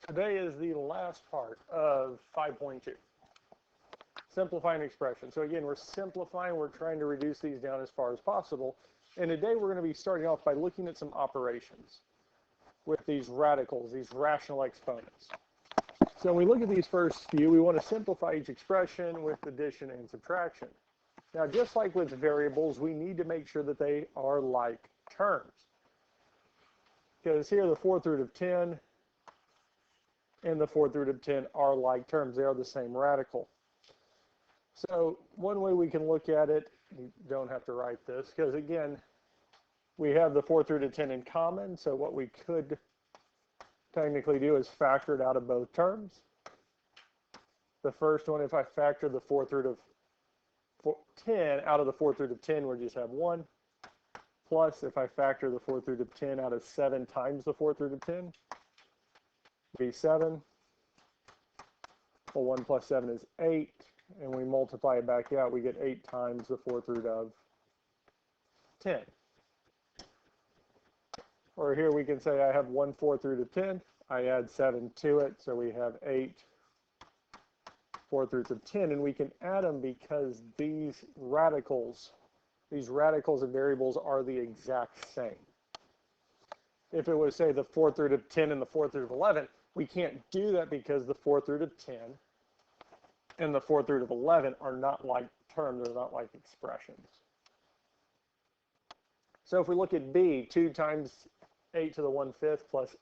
Today is the last part of 5.2, simplifying expressions. So again, we're simplifying, we're trying to reduce these down as far as possible. And today we're going to be starting off by looking at some operations with these radicals, these rational exponents. So when we look at these first few, we want to simplify each expression with addition and subtraction. Now, just like with variables, we need to make sure that they are like terms. Because here the fourth root of 10 and the fourth root of 10 are like terms. They are the same radical. So one way we can look at it, you don't have to write this, because again, we have the fourth root of 10 in common. So what we could technically do is factor it out of both terms. The first one, if I factor the fourth root of 10 out of the fourth root of 10, we just have 1. Plus, if I factor the fourth root of 10 out of 7 times the fourth root of 10, be 7. Well, 1 plus 7 is 8. And we multiply it back out, we get 8 times the fourth root of 10. Or here we can say I have 1/4 root of 10. I add 7 to it, so we have 8 fourth roots of 10. And we can add them because these radicals of variables are the exact same. If it was, say, the fourth root of 10 and the fourth root of 11, we can't do that because the fourth root of 10 and the fourth root of 11 are not like terms, they're not like expressions. So if we look at B, 2 times 8 to the 1/5 plus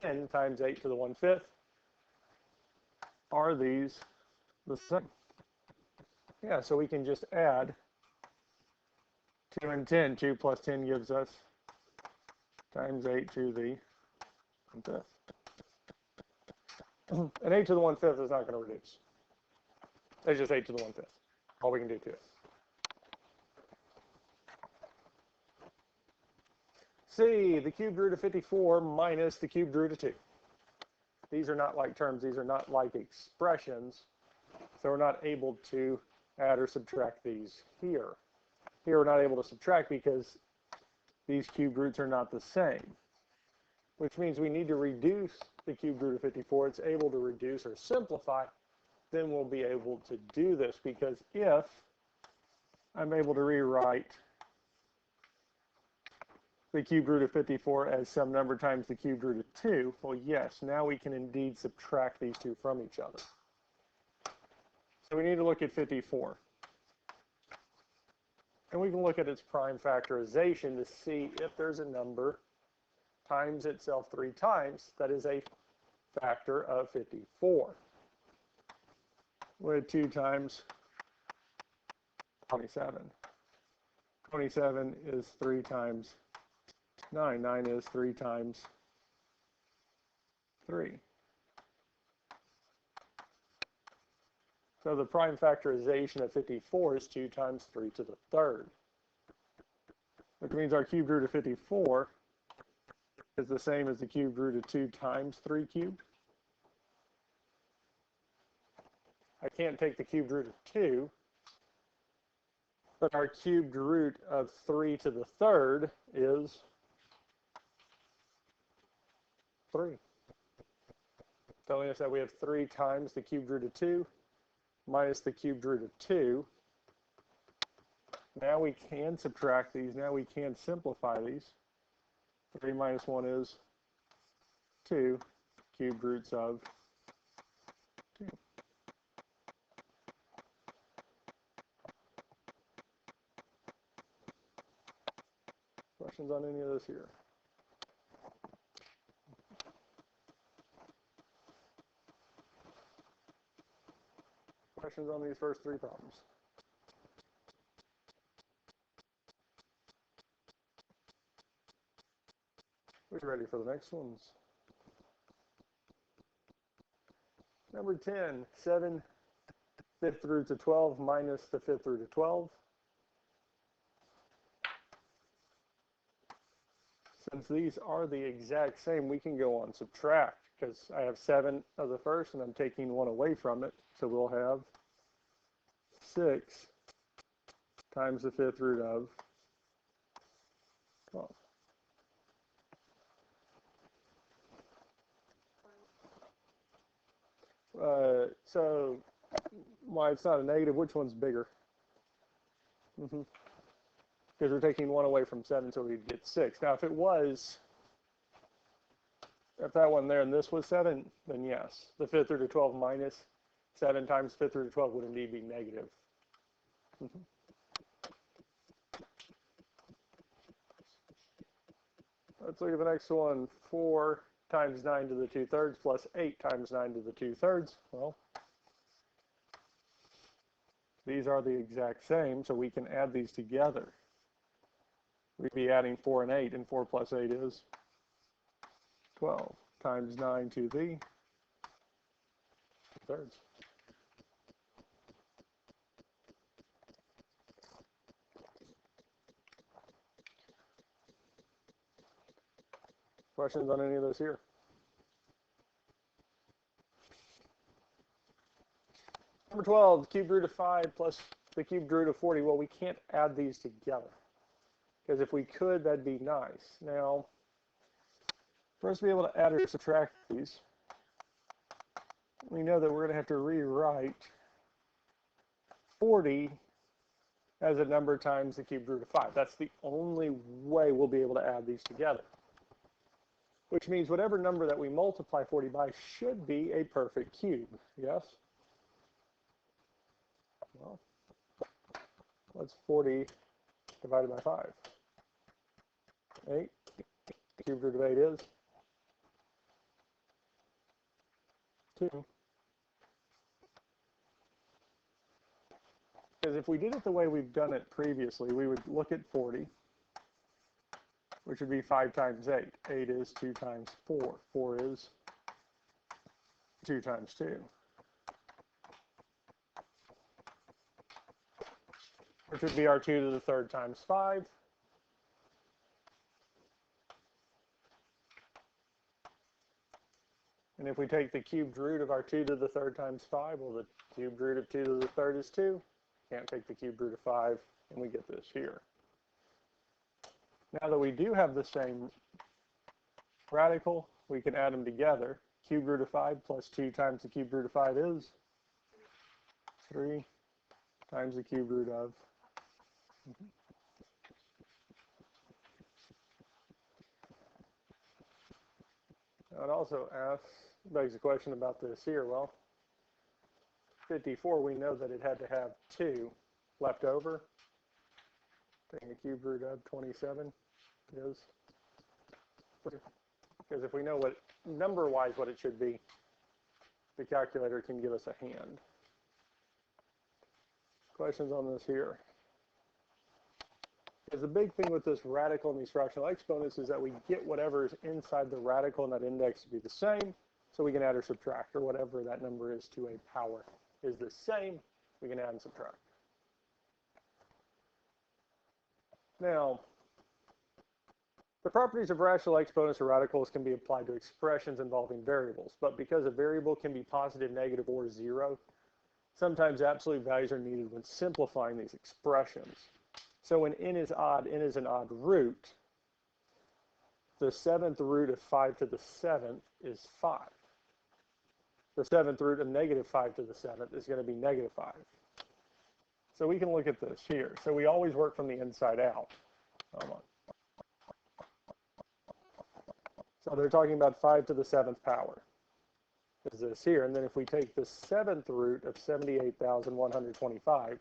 10 times 8 to the 1/5, are these the same? Yeah, so we can just add 2 and 10. 2 plus 10 gives us times 8 to the 1/5. And 8 to the 1/5 is not going to reduce. It's just 8 to the 1/5. All we can do to it. C, the cubed root of 54 minus the cubed root of 2. These are not like terms. These are not like expressions. So we're not able to add or subtract these here. Here we're not able to subtract because these cubed roots are not the same, which means we need to reduce the cubed root of 54. It's able to reduce or simplify. Then we'll be able to do this, because if I'm able to rewrite the cubed root of 54 as some number times the cubed root of 2, well, yes, now we can indeed subtract these two from each other. So we need to look at 54. And we can look at its prime factorization to see if there's a number times itself 3 times that is a factor of 54. With 2 times 27. 27 is 3 times 9. 9 is 3 times 3. So the prime factorization of 54 is 2 times 3 to the 3rd. Which means our cubed root of 54 is the same as the cubed root of 2 times 3 cubed. I can't take the cubed root of 2, but our cubed root of 3 to the 3rd is 3. Telling us that we have 3 times the cubed root of 2 minus the cubed root of 2. Now we can subtract these. Now we can simplify these. 3 minus 1 is 2 cubed roots of 2. Questions on any of this here? Questions on these first 3 problems? We're ready for the next ones. Number 10, 7 fifth roots of 12 minus the fifth root of 12. Since these are the exact same, we can go on subtract, because I have 7 of the first and I'm taking 1 away from it. So we'll have 6 times the fifth root of 12. So why it's not a negative, which one's bigger? Because we're taking 1 away from 7, so we'd get 6. Now, if it was, if that one there and this was 7, then yes. The fifth root of 12 minus 7 times fifth root of 12 would indeed be negative. Let's look at the next one. 4 times 9 to the 2/3 plus 8 times 9 to the 2/3. Well, these are the exact same, so we can add these together. We'd be adding 4 and 8, and 4 plus 8 is 12 times 9 to the 2/3. Questions on any of this here? Number 12, the cubed root of 5 plus the cubed root of 40. Well, we can't add these together, because if we could, that'd be nice. Now, for us to be able to add or subtract these, we know that we're going to have to rewrite 40 as a number times the cubed root of 5. That's the only way we'll be able to add these together, which means whatever number that we multiply 40 by should be a perfect cube, yes? Well, what's 40 divided by 5? 8. The cubed root of 8 is 2. Because if we did it the way we've done it previously, we would look at 40, which would be 5 times 8. 8 is 2 times 4. 4 is 2 times 2. Which would be our 2 to the 3rd times 5. And if we take the cubed root of our 2 to the 3rd times 5, well, the cubed root of 2 to the 3rd is 2. Can't take the cubed root of 5, and we get this here. Now that we do have the same radical, we can add them together. Cubed root of 5 plus 2 times the cubed root of 5 is 3 times the cubed root of. It also begs the question about this here. Well, 54, we know that it had to have 2 left over. Taking the cubed root of 27 is, because if we know what number-wise what it should be, the calculator can give us a hand. Questions on this here? Because the big thing with this radical and these fractional exponents is that we get whatever is inside the radical and that index to be the same, so we can add or subtract, or whatever that number is to a power is the same, we can add and subtract. Now, the properties of rational exponents or radicals can be applied to expressions involving variables, but because a variable can be positive, negative, or 0, sometimes absolute values are needed when simplifying these expressions. So when n is odd, n is an odd root, the 7th root of 5 to the 7th is 5. The 7th root of negative 5 to the 7th is going to be negative 5. So we can look at this here. So we always work from the inside out. Hold on. So they're talking about 5 to the 7th power. Is this here. And then if we take the 7th root of 78,125,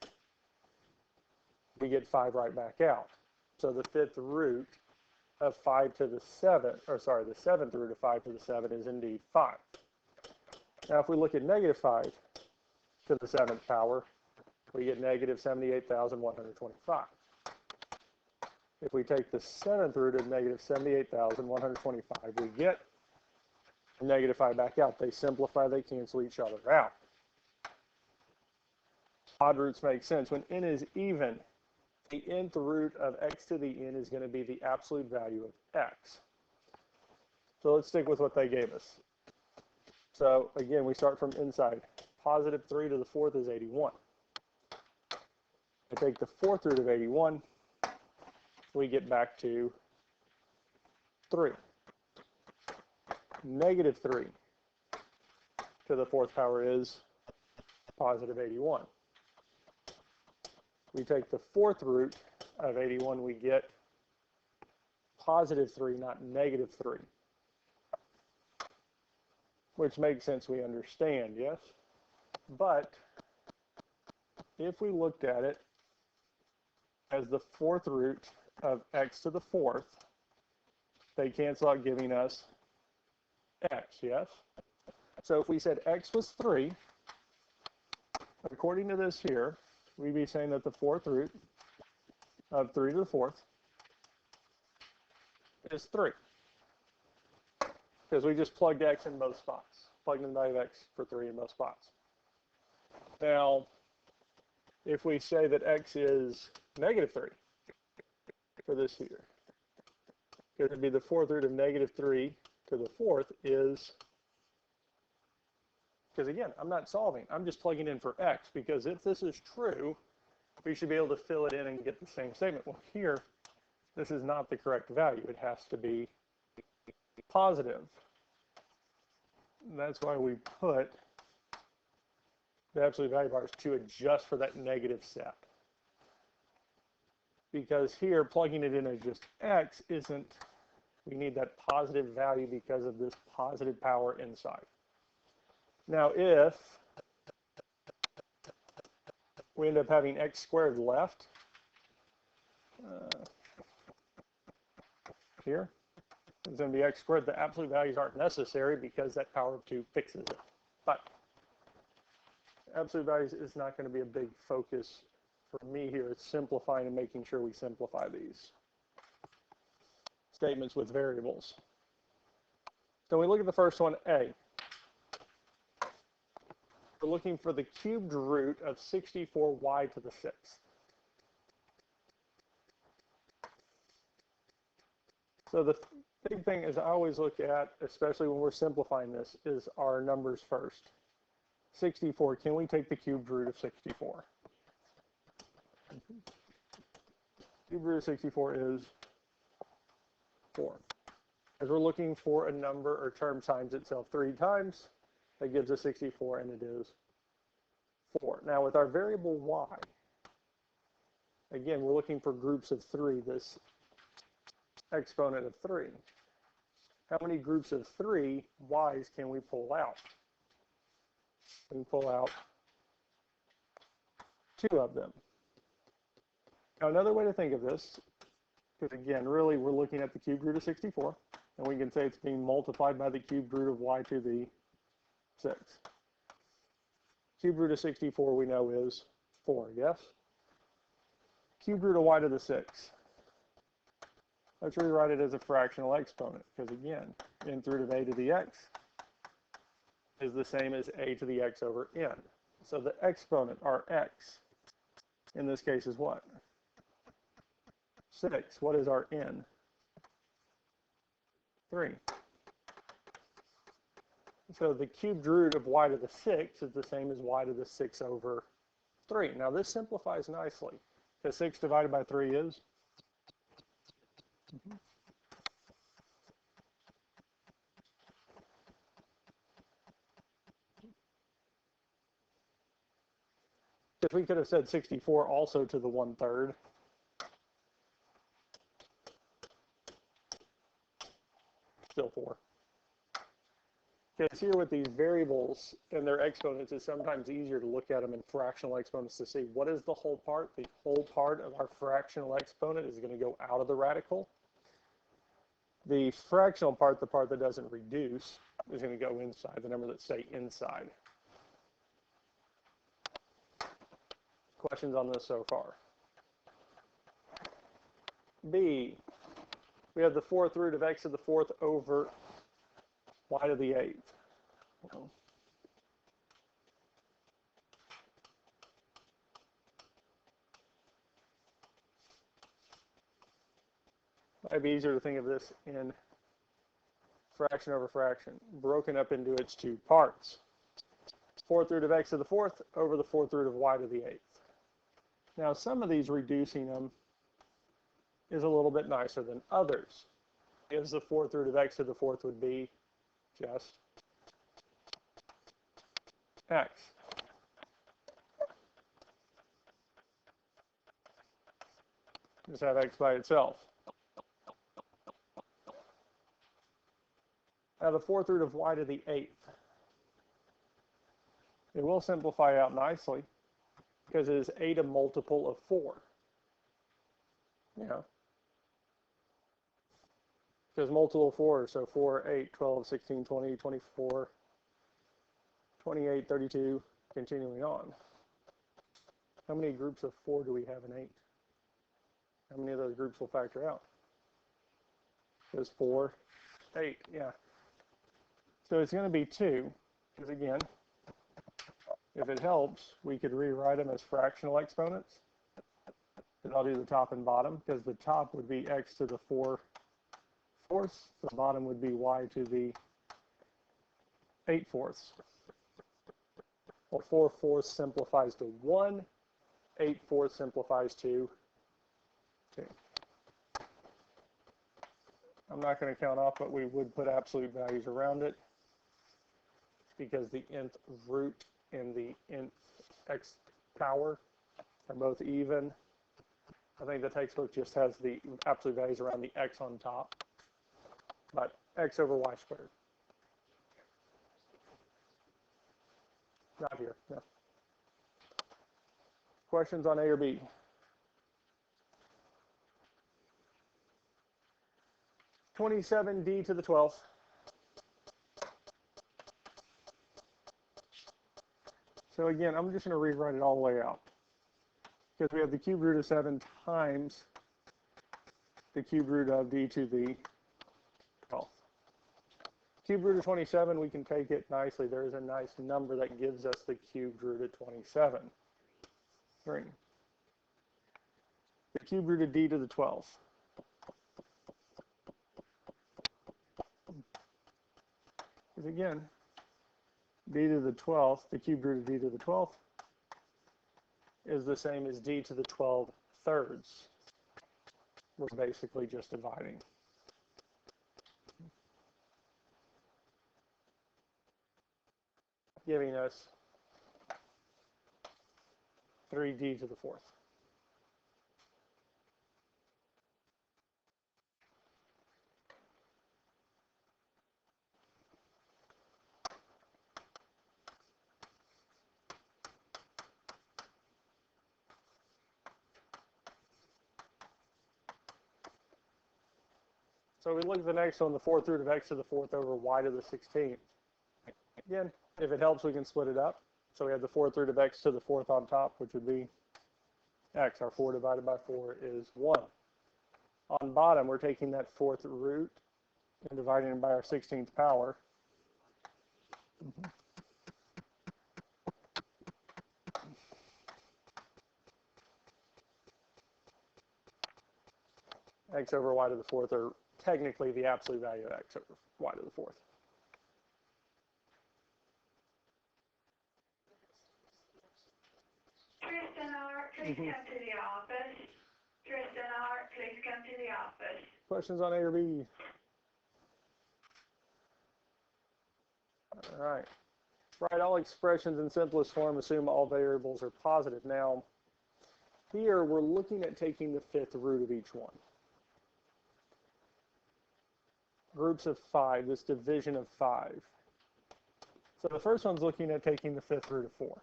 we get 5 right back out. So the 5th root of 5 to the 7th, or sorry, the 7th root of 5 to the 7 is indeed 5. Now if we look at negative 5 to the 7th power, we get negative 78,125. If we take the 7th root of negative 78,125, we get negative 5 back out. They simplify, they cancel each other out. Odd roots make sense. When n is even, the nth root of x to the n is going to be the absolute value of x. So let's stick with what they gave us. So again, we start from inside. Positive 3 to the 4th is 81. I take the 4th root of 81, we get back to 3. Negative 3 to to the fourth power is positive 81. We take the fourth root of 81, we get positive 3, not negative 3. Which makes sense, we understand, yes? But if we looked at it as the fourth root of x to the fourth, they cancel out, giving us x, yes? So if we said x was 3, according to this here, we'd be saying that the fourth root of 3 to the fourth is 3. Because we just plugged x in both spots. Plugged in the value of x for 3 in both spots. Now, if we say that x is negative 3 for this here, it would be the fourth root of negative 3 to the fourth is, because again, I'm not solving, I'm just plugging in for x, because if this is true, we should be able to fill it in and get the same statement. Well, here, this is not the correct value. It has to be positive. That's why we put the absolute value bars to adjust for that negative step. Because here, plugging it in as just x isn't, we need that positive value because of this positive power inside. Now, if we end up having x squared left, here, it's going to be x squared. The absolute values aren't necessary because that power of 2 fixes it. But absolute values is not going to be a big focus for me here. It's simplifying and making sure we simplify these statements with variables. So we look at the first one, A. We're looking for the cubed root of 64y to the 6th. So the big thing is I always look at, especially when we're simplifying this, is our numbers first. 64, can we take the cubed root of 64? Cubed root of 64 is 4. As we're looking for a number or term times itself 3 times, that gives us 64, and it is 4. Now with our variable y, again, we're looking for groups of 3, this exponent of 3. How many groups of 3 y's can we pull out? We can pull out 2 of them. Now another way to think of this, because again, really we're looking at the cubed root of 64, and we can say it's being multiplied by the cubed root of y to the 6. Cubed root of 64 we know is 4, yes? Cubed root of y to the 6. Let's rewrite it as a fractional exponent, because again, nth root of a to the x is the same as a to the x over n. So the exponent, our x, in this case is what? 6. What is our n? 3. So the cubed root of y to the 6 is the same as y to the 6 over 3. Now this simplifies nicely, because 6 divided by 3 is? If we could have said 64 also to the 1/3. Still 4. Because here with these variables and their exponents, it's sometimes easier to look at them in fractional exponents to see what is the whole part. The whole part of our fractional exponent is going to go out of the radical. The fractional part, the part that doesn't reduce, is going to go inside, the number that stay inside. Questions on this so far? B, we have the fourth root of x to the fourth over y to the 8th. Well, might be easier to think of this in fraction over fraction, broken up into its 2 parts. Fourth root of x to the fourth over the fourth root of y to the 8th. Now some of these reducing them is a little bit nicer than others. Gives the fourth root of x to the fourth would be just x. Just have x by itself. Now the fourth root of y to the 8th. It will simplify out nicely because it is 8 a multiple of 4. Yeah. Because multiple of 4, so 4, 8, 12, 16, 20, 24, 28, 32, continuing on. How many groups of 4 do we have in 8? How many of those groups will factor out? There's 4, 8, yeah. So it's going to be 2, because again, if it helps, we could rewrite them as fractional exponents. And I'll do the top and bottom, because the top would be x to the 4 fourths, the bottom would be y to the 8 fourths. Well, 4 fourths simplifies to 1, 8 fourths simplifies to 2. I'm not going to count off, but we would put absolute values around it because the nth root and the nth x power are both even. I think the textbook just has the absolute values around the x on top, but x over y squared. Not here, no. Questions on A or B? (27d to the 12th). So again, I'm just going to rewrite it all the way out. Because we have the cube root of 7 times the cube root of d to the 12th. Cube root of 27, we can take it nicely. There is a nice number that gives us the cube root of 27. 3. The cube root of d to the 12th. Because again, d to the 12th, the cube root of d to the 12th, is the same as d to the 12 thirds. We're basically just dividing. Giving us 3d to the 4th. So we look at the next one, the fourth root of x to the 4th over y to the 16th. Again, if it helps, we can split it up. So we have the fourth root of x to the 4th on top, which would be x. Our 4 divided by 4 is 1. On bottom, we're taking that fourth root and dividing it by our 16th power. X over y to the 4th, or technically the absolute value of x over y to the 4th. Tristan R., please come to the office. Tristan R., please come to the office. Questions on A or B? All right. Write all expressions in simplest form, assume all variables are positive. Now, here we're looking at taking the fifth root of each one. Groups of 5, this division of 5. So the first one's looking at taking the fifth root of 4.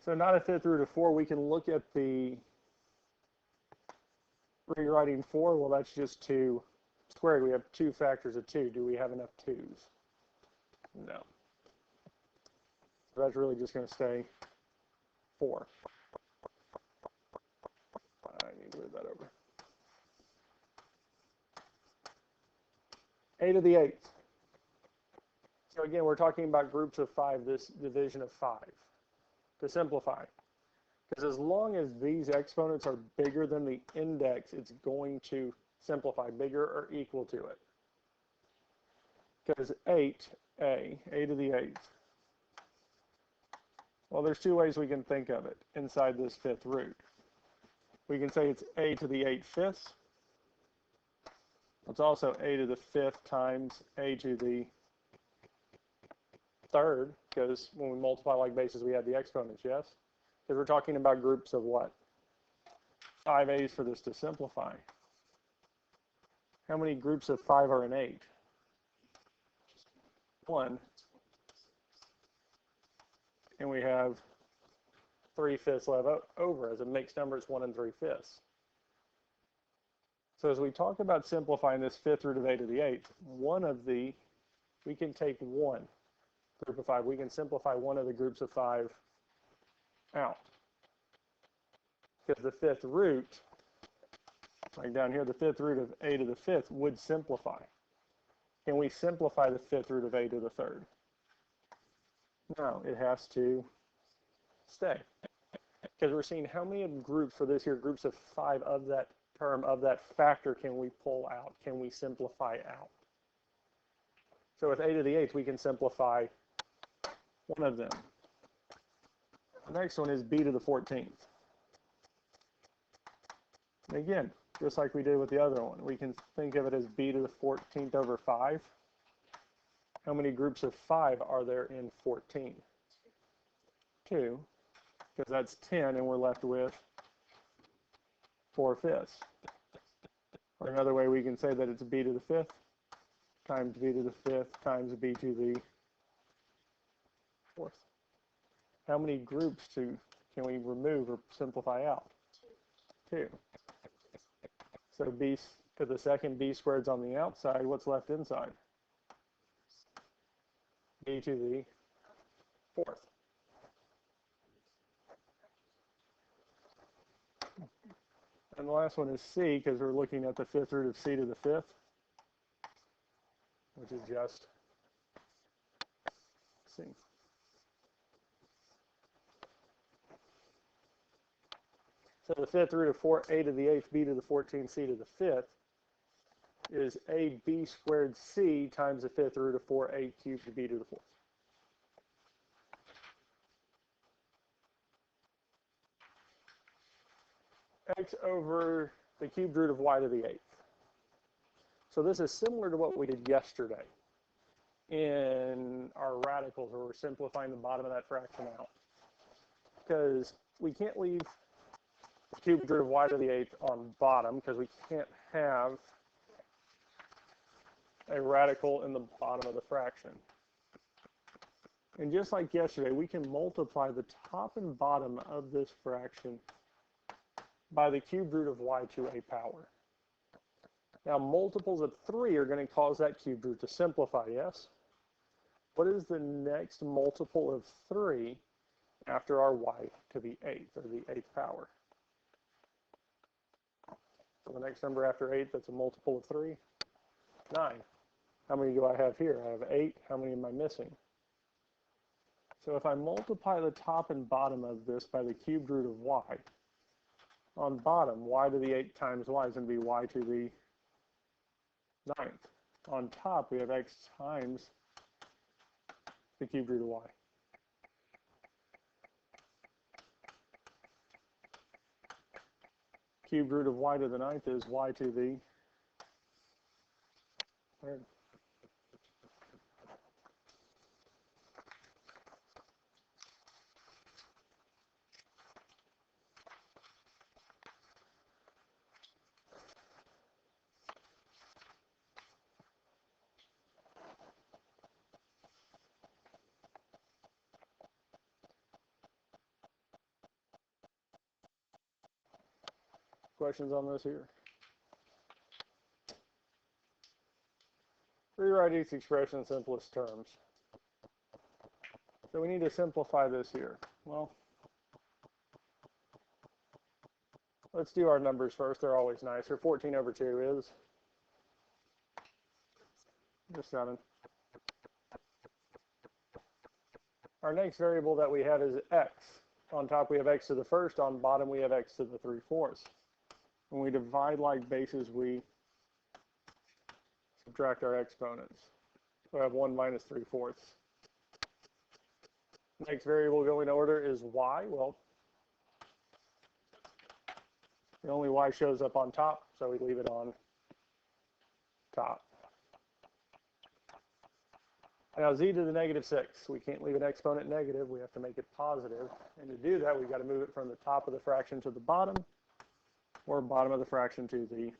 So not a fifth root of 4, we can look at the rewriting 4, well that's just 2 squared. We have 2 factors of 2. Do we have enough 2's? No. So that's really just going to stay 4. I need to move that over. 8 to the 8th. So again, we're talking about groups of 5, this division of 5. To simplify. Because as long as these exponents are bigger than the index, it's going to simplify, bigger or equal to it. Because 8a, a to the 8th. Well, there's 2 ways we can think of it inside this fifth root. We can say it's a to the 8 fifths, It's also a to the fifth times a to the third, because when we multiply like bases, we have the exponents, yes? Because we're talking about groups of what? 5a's for this to simplify. How many groups of 5 are in 8? 1. And we have 3/5 left over. As a mixed number, it's 1 and 3/5. So as we talk about simplifying this fifth root of a to the 8th, we can take one group of 5. We can simplify one of the groups of 5 out. Because the fifth root, like down here, the fifth root of a to the 5th would simplify. Can we simplify the fifth root of a to the 3rd? No, it has to stay. Because we're seeing how many groups for this here, groups of 5 of that term, of that factor, can we pull out? Can we simplify out? So with a to the 8th, we can simplify one of them. The next one is b to the 14th. And again, just like we did with the other one, we can think of it as b to the 14th over 5. How many groups of 5 are there in 14? 2, because that's 10, and we're left with 4/5. Or another way we can say that it's b to the 5th times b to the 5th times b to the 4th. How many groups can we remove or simplify out? 2. So b to the second, b squared's on the outside. What's left inside? B to the 4th. And the last one is c, because we're looking at the fifth root of c to the 5th, which is just c. So the fifth root of 4a to the 8th, b to the 14th, c to the 5th is ab squared c times the fifth root of 4a cubed b to the 4th. X over the cubed root of y to the 8th. So this is similar to what we did yesterday in our radicals, where we're simplifying the bottom of that fraction out. Because we can't leave the cubed root of y to the 8th on bottom, because we can't have a radical in the bottom of the fraction. And just like yesterday, we can multiply the top and bottom of this fraction by the cubed root of y to a power. Now, multiples of 3 are going to cause that cubed root to simplify, yes? What is the next multiple of 3 after our y to the 8th, or the 8th power? So the next number after 8 that's a multiple of 3? 9. How many do I have here? I have 8. How many am I missing? So if I multiply the top and bottom of this by the cubed root of y, on bottom, y to the 8 times y is going to be y to the 9th. On top, we have x times the cubed root of y. Cubed root of y to the 9th is y to the 3rd. Questions on this here? Rewrite each expression in simplest terms. So we need to simplify this here. Well, let's do our numbers first. They're always nicer. 14 over 2 is just 7. Our next variable that we have is x. On top we have x to the 1st. On bottom we have x to the 3/4. When we divide like bases, we subtract our exponents. So I have 1 minus 3/4. Next variable going order is y. Well, the only y shows up on top, so we leave it on top. Now z to the negative 6. We can't leave an exponent negative. We have to make it positive. And to do that, we've got to move it from the top of the fraction to the bottom, or bottom of the fraction to the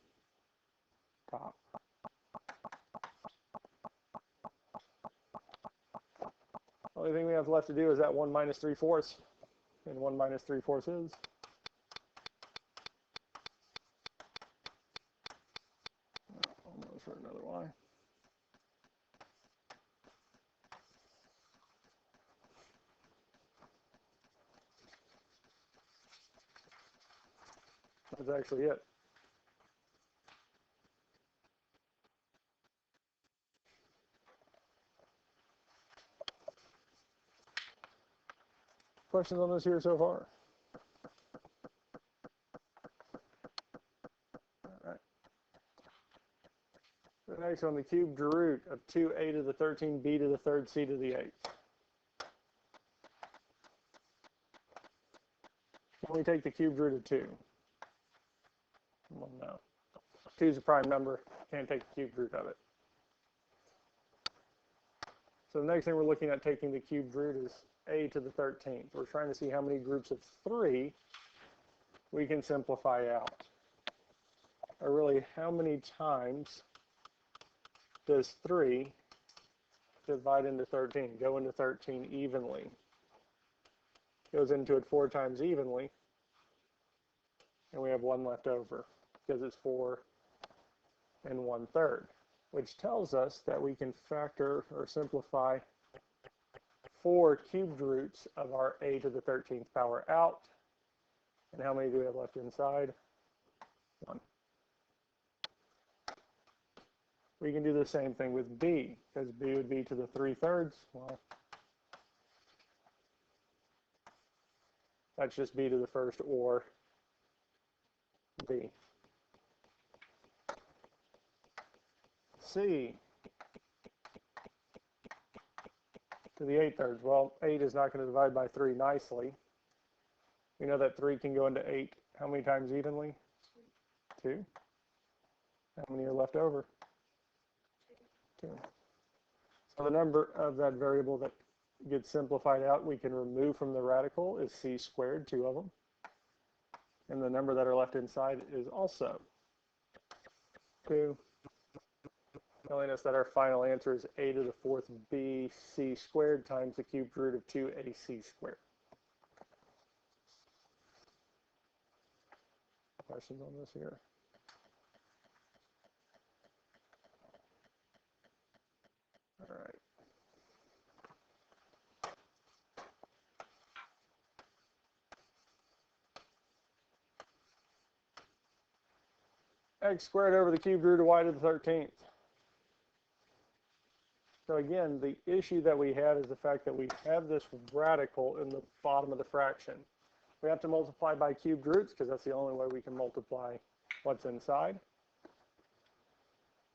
top. Only thing we have left to do is that 1 minus 3/4. And 1 minus 3/4 is? Almost for another y. That's actually it. Questions on this here so far? All right. The next one, the cubed root of 2a to the 13, b to the third, c to the 8th. Can we take the cubed root of 2? Well, no. 2 is a prime number. Can't take the cubed root of it. So the next thing we're looking at taking the cubed root is a to the 13th. We're trying to see how many groups of 3 we can simplify out. Or really, how many times does 3 divide into 13, go into 13 evenly? Goes into it 4 times evenly, and we have 1 left over because it's 4 and 1/3, which tells us that we can factor or simplify 4 cubed roots of our a to the 13th power out. And how many do we have left inside? 1. We can do the same thing with b, because b would be to the 3/3. Well, that's just b to the first or b. C to the 8/3. Well, 8 is not going to divide by 3 nicely. We know that 3 can go into 8 how many times evenly? 2. How many are left over? 2. So the number of that variable that gets simplified out, we can remove from the radical is c squared, 2 of them. And the number that are left inside is also 2, telling us that our final answer is a to the 4th bc squared times the cubed root of 2ac squared. Questions on this here? All right. X squared over the cubed root of y to the 13th. So again, the issue that we have is the fact that we have this radical in the bottom of the fraction. We have to multiply by cubed roots because that's the only way we can multiply what's inside.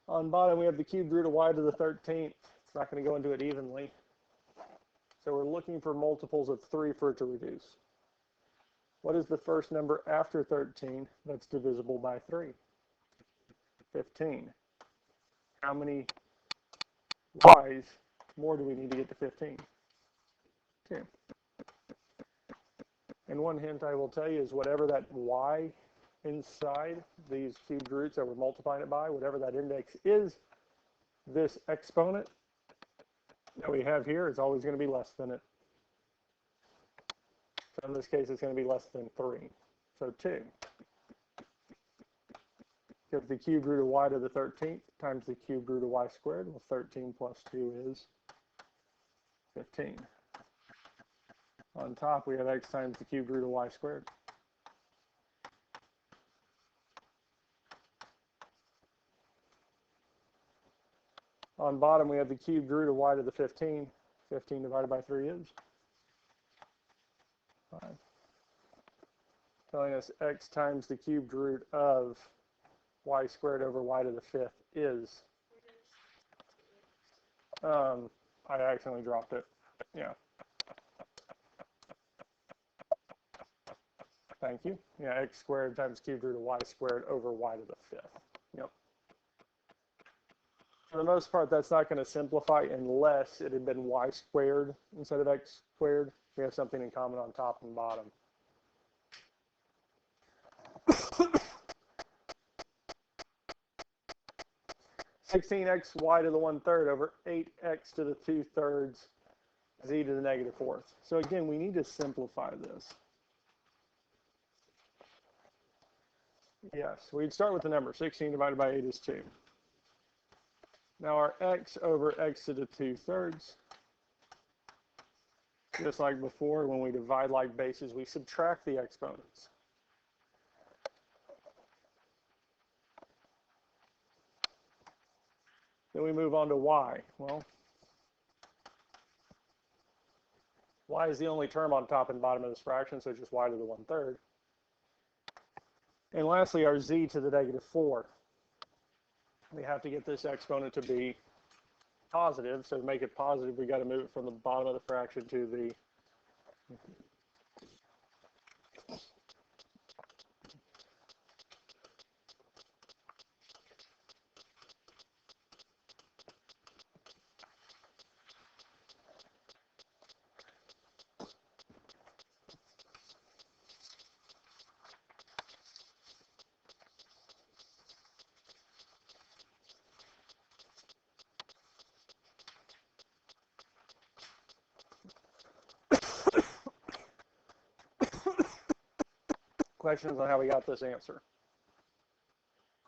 On bottom, we have the cubed root of y to the 13th. It's not going to go into it evenly. So we're looking for multiples of 3 for it to reduce. What is the first number after 13 that's divisible by 3? 15. How many y's more do we need to get to 15? 2. And one hint I will tell you is whatever that y inside these cubed roots that we're multiplying it by, whatever that index is, this exponent that we have here is always going to be less than it. So in this case, it's going to be less than 3. So 2. Because the cubed root of y to the 13th times the cubed root of y squared, well, 13 plus 2 is 15. On top, we have x times the cubed root of y squared. On bottom, we have the cubed root of y to the 15. 15 divided by 3 is 5. Telling us x times the cubed root of y squared over y to the 5th is, I accidentally dropped it. Yeah. Thank you. Yeah, x squared times cubed root of y squared over y to the 5th. Yep. For the most part, that's not going to simplify unless it had been y squared instead of x squared. We have something in common on top and bottom. (16xy to the 1/3 over 8x to the 2/3 z to the -4th. So again, we need to simplify this. Yes, we'd start with the number. 16 divided by 8 is 2. Now our x over x to the 2/3, just like before, when we divide like bases, we subtract the exponents. Then we move on to y. Well, y is the only term on top and bottom of this fraction, so just y to the 1/3. And lastly, our z to the -4. We have to get this exponent to be positive, so to make it positive, we got to move it from the bottom of the fraction to the questions on how we got this answer.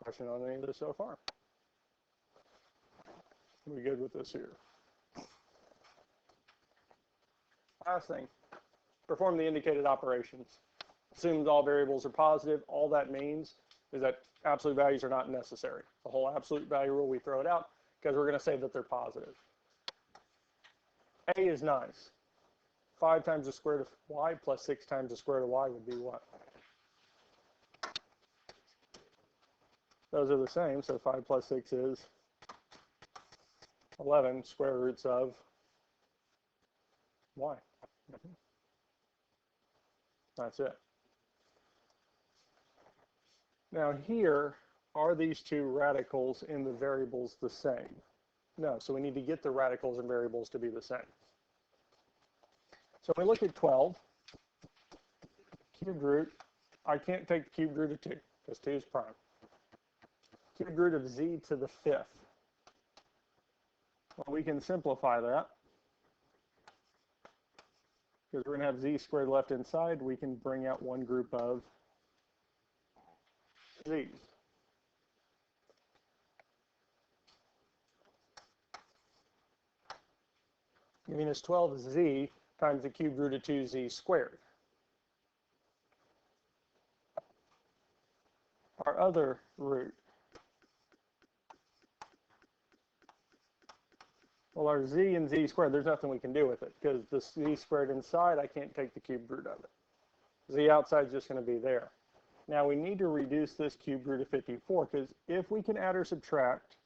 Question on any of this so far? Are we good with this here? Last thing, perform the indicated operations. Assumes all variables are positive. All that means is that absolute values are not necessary. The whole absolute value rule, we throw it out because we're going to say that they're positive. A is nice. 5 times the square root of y plus 6 times the square root of y would be what? Those are the same, so 5 plus 6 is 11 square roots of y. That's it. Now here, are these two radicals in the variables the same? No, so we need to get the radicals and variables to be the same. So when we look at 12, cubed root, I can't take the cubed root of 2 because 2 is prime. Cubed root of z to the 5th. Well, we can simplify that because we're going to have z squared left inside. We can bring out one group of z's. Giving us 12z times the cubed root of 2z squared. Our other root, well, our z and z squared, there's nothing we can do with it because the z squared inside, I can't take the cubed root of it. Z outside is just going to be there. Now we need to reduce this cubed root of 54 because if we can add or subtract,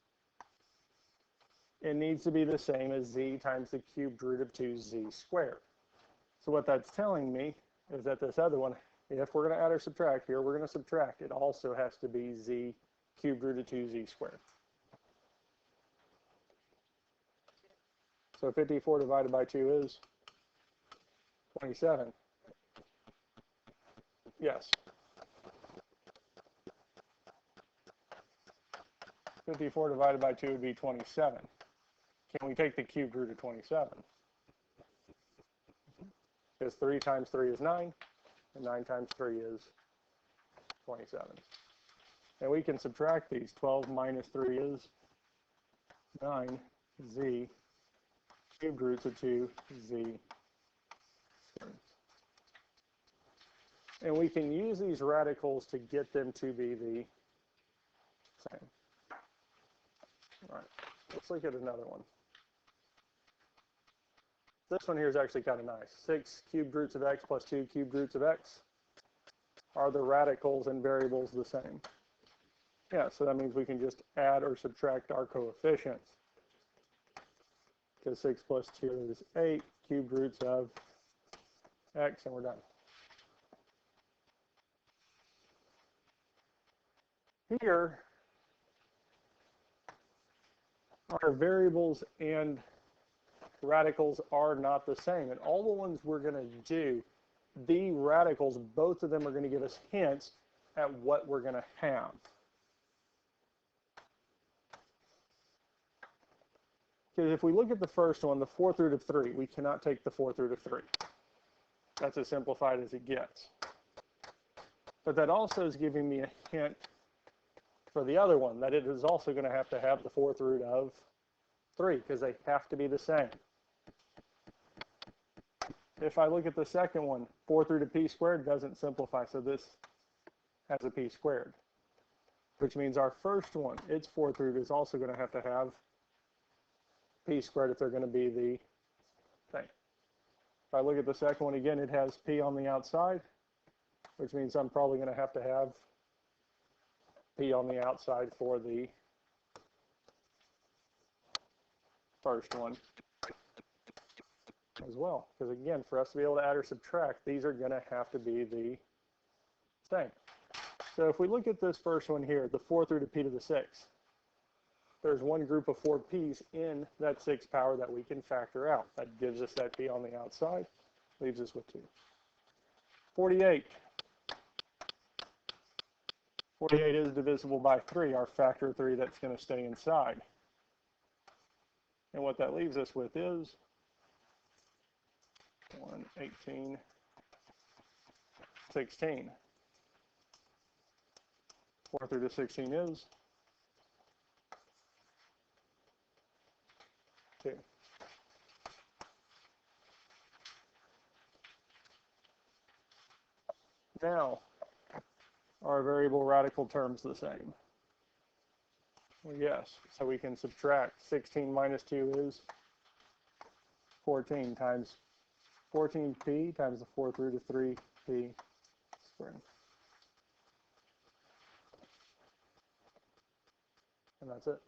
it needs to be the same as z times the cubed root of 2z squared. So what that's telling me is that this other one, if we're going to add or subtract here, we're going to subtract. It also has to be z cubed root of 2z squared. So 54 divided by 2 is 27. Yes. 54 divided by 2 would be 27. Can we take the cubed root of 27? Because 3 times 3 is 9, and 9 times 3 is 27. And we can subtract these. 12 minus 3 is 9z cubed roots of 2z squared. And we can use these radicals to get them to be the same. All right, let's look at another one. This one here is actually kind of nice. 6 cubed roots of x plus 2 cubed roots of x. Are the radicals and variables the same? Yeah, so that means we can just add or subtract our coefficients. Because 6 plus 2 is 8 cubed roots of x, and we're done. Here, our variables and radicals are not the same. And all the ones we're going to do, the radicals, both of them are going to give us hints at what we're going to have. Because if we look at the first one, the 4th root of 3, we cannot take the 4th root of 3. That's as simplified as it gets. But that also is giving me a hint for the other one, that it is also going to have the 4th root of 3, because they have to be the same. If I look at the second one, 4th root of p squared doesn't simplify, so this has a p squared, which means our first one, its 4th root, is also going to have p squared if they're going to be the thing. If I look at the second one again, it has p on the outside, which means I'm probably going to have p on the outside for the first one as well. Because again, for us to be able to add or subtract, these are going to have to be the same. So if we look at this first one here, the 4th root of p to the 6th, there's one group of 4 p's in that 6th power that we can factor out. That gives us that p on the outside, leaves us with 2. 48. 48 is divisible by 3, our factor of 3 that's going to stay inside. And what that leaves us with is 1, 18, 16. 4th root of 16 is 2. Now, are variable radical terms the same? Well, yes. So we can subtract 16 minus 2 is 14 times 14p times the 4th root of 3p squared. And that's it.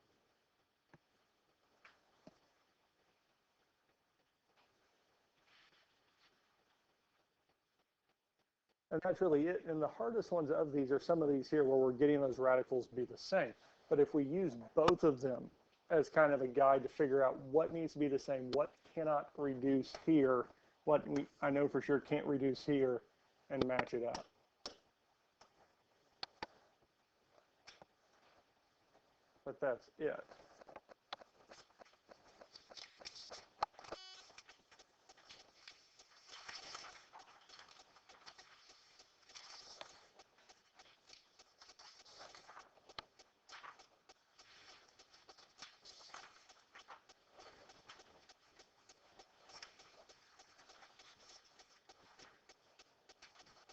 And that's really it. And the hardest ones of these are some of these here where we're getting those radicals to be the same. But if we use both of them as kind of a guide to figure out what needs to be the same, what cannot reduce here, what I know for sure can't reduce here, and match it up. But that's it.